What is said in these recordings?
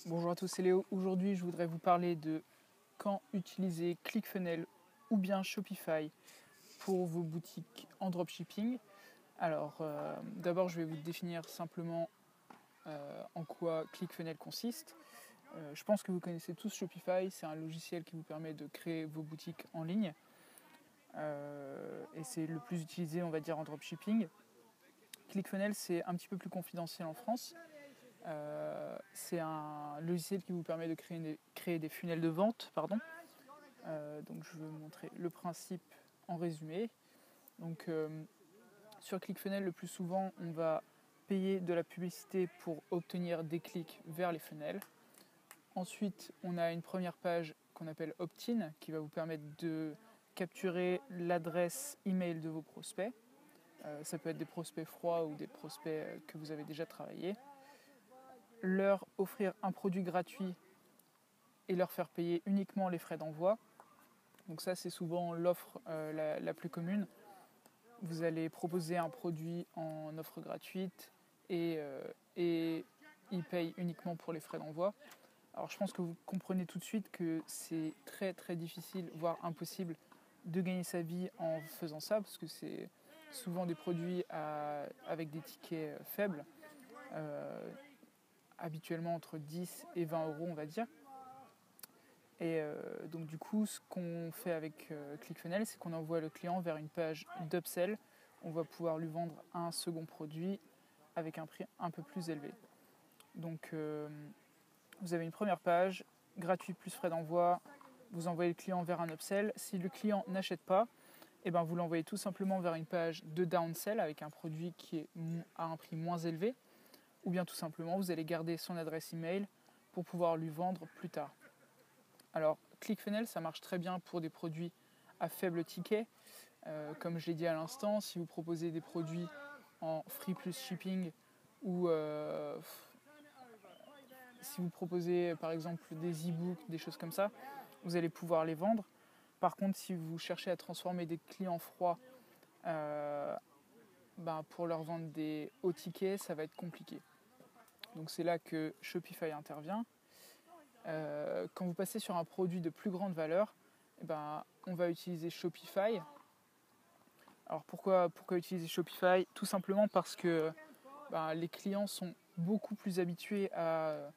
Bonjour à tous, c'est Léo. Aujourd'hui, je voudrais vous parler de quand utiliser ClickFunnels ou bien Shopify pour vos boutiques en dropshipping. Alors, d'abord, je vais vous définir simplement en quoi ClickFunnels consiste. Je pense que vous connaissez tous Shopify, c'est un logiciel qui vous permet de créer vos boutiques en ligne. Et c'est le plus utilisé, on va dire, en dropshipping. ClickFunnels, c'est un petit peu plus confidentiel en France. C'est un logiciel qui vous permet de créer des funnels de vente. Donc je vais vous montrer le principe en résumé. Donc sur ClickFunnels, le plus souvent, on va payer de la publicité pour obtenir des clics vers les funnels. Ensuite, on a une première page qu'on appelle Opt-in qui va vous permettre de capturer l'adresse email de vos prospects. Ça peut être des prospects froids ou des prospects que vous avez déjà travaillé. Leur offrir un produit gratuit et leur faire payer uniquement les frais d'envoi. Donc ça, c'est souvent l'offre la plus commune. Vous allez proposer un produit en offre gratuite et ils payent uniquement pour les frais d'envoi. Alors je pense que vous comprenez tout de suite que c'est très très difficile, voire impossible, de gagner sa vie en faisant ça, parce que c'est souvent des produits avec des tickets faibles, habituellement entre 10 et 20 euros on va dire. Et donc du coup, ce qu'on fait avec ClickFunnels, c'est qu'on envoie le client vers une page d'upsell. On va pouvoir lui vendre un second produit avec un prix un peu plus élevé. Donc vous avez une première page, gratuit plus frais d'envoi. Vous envoyez le client vers un upsell. Si le client n'achète pas, vous l'envoyez tout simplement vers une page de downsell avec un produit qui est à un prix moins élevé. Ou bien tout simplement, vous allez garder son adresse email pour pouvoir lui vendre plus tard. Alors, ClickFunnels, ça marche très bien pour des produits à faible ticket. Comme je l'ai dit à l'instant, si vous proposez des produits en free plus shipping ou si vous proposez par exemple des e-books, des choses comme ça, vous allez pouvoir les vendre. Par contre, si vous cherchez à transformer des clients froids pour leur vendre des hauts tickets, ça va être compliqué. Donc c'est là que Shopify intervient. Quand vous passez sur un produit de plus grande valeur, on va utiliser Shopify. Alors pourquoi utiliser Shopify? Tout simplement parce que les clients sont beaucoup plus habitués à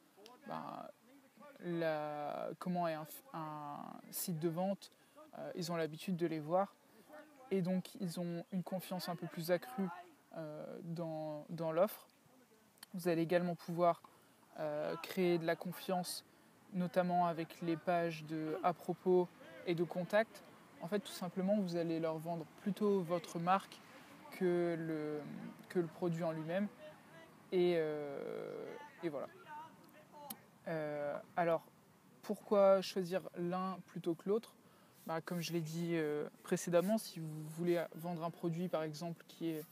comment est un site de vente. Ils ont l'habitude de les voir et donc ils ont une confiance un peu plus accrue dans l'offre. Vous allez également pouvoir créer de la confiance, notamment avec les pages de à propos et de contact. En fait, tout simplement, vous allez leur vendre plutôt votre marque que le produit en lui-même. Et voilà. Alors, pourquoi choisir l'un plutôt que l'autre? Comme je l'ai dit précédemment, si vous voulez vendre un produit, par exemple, qui est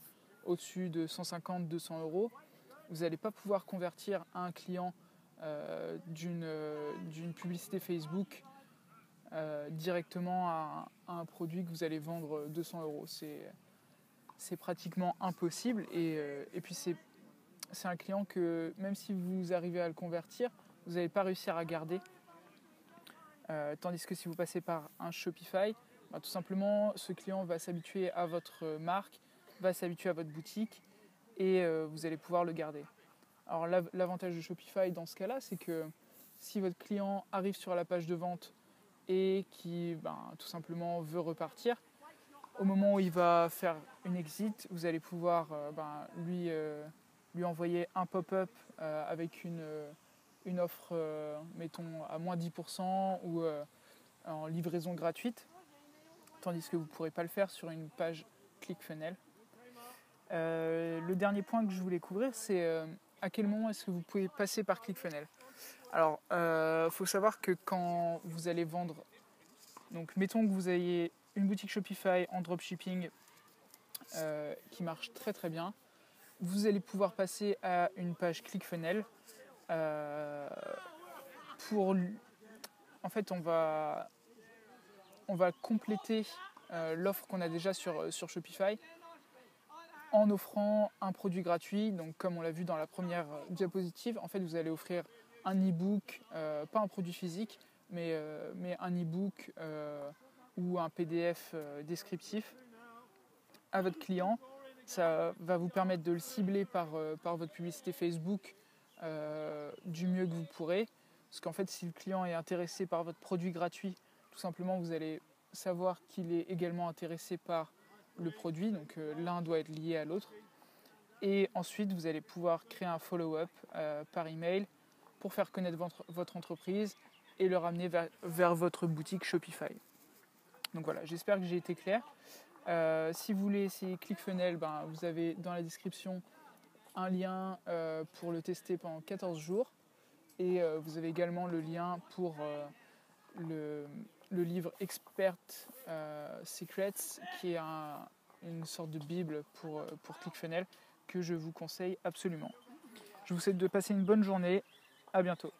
au-dessus de 150-200 euros, vous n'allez pas pouvoir convertir un client d'une publicité Facebook directement à un produit que vous allez vendre 200 euros. C'est pratiquement impossible. Et puis c'est un client que même si vous arrivez à le convertir, vous n'allez pas réussir à garder. Tandis que si vous passez par un Shopify, tout simplement ce client va s'habituer à votre marque, va s'habituer à votre boutique et vous allez pouvoir le garder. Alors l'avantage de Shopify dans ce cas-là, c'est que si votre client arrive sur la page de vente et qui tout simplement veut repartir, au moment où il va faire une exit, vous allez pouvoir lui envoyer un pop-up avec une offre, mettons, à moins 10% ou en livraison gratuite, tandis que vous ne pourrez pas le faire sur une page ClickFunnels. Le dernier point que je voulais couvrir, c'est à quel moment est-ce que vous pouvez passer par ClickFunnels. Alors, faut savoir que quand vous allez vendre, donc mettons que vous ayez une boutique Shopify en dropshipping qui marche très très bien, vous allez pouvoir passer à une page ClickFunnels en fait, on va compléter l'offre qu'on a déjà sur Shopify en offrant un produit gratuit. Donc comme on l'a vu dans la première diapositive, en fait vous allez offrir un e-book, pas un produit physique, mais un e-book ou un PDF descriptif à votre client. Ça va vous permettre de le cibler par votre publicité Facebook du mieux que vous pourrez. Parce qu'en fait, si le client est intéressé par votre produit gratuit, tout simplement, vous allez savoir qu'il est également intéressé par le produit. Donc l'un doit être lié à l'autre. Et ensuite, vous allez pouvoir créer un follow-up par email pour faire connaître votre entreprise et le ramener vers votre boutique Shopify. Donc voilà, j'espère que j'ai été clair. Si vous voulez essayer ClickFunnels, vous avez dans la description un lien pour le tester pendant 14 jours. Et vous avez également le lien pour le livre Expert Secrets, qui est une sorte de bible pour ClickFunnels que je vous conseille absolument. Je vous souhaite de passer une bonne journée. À bientôt.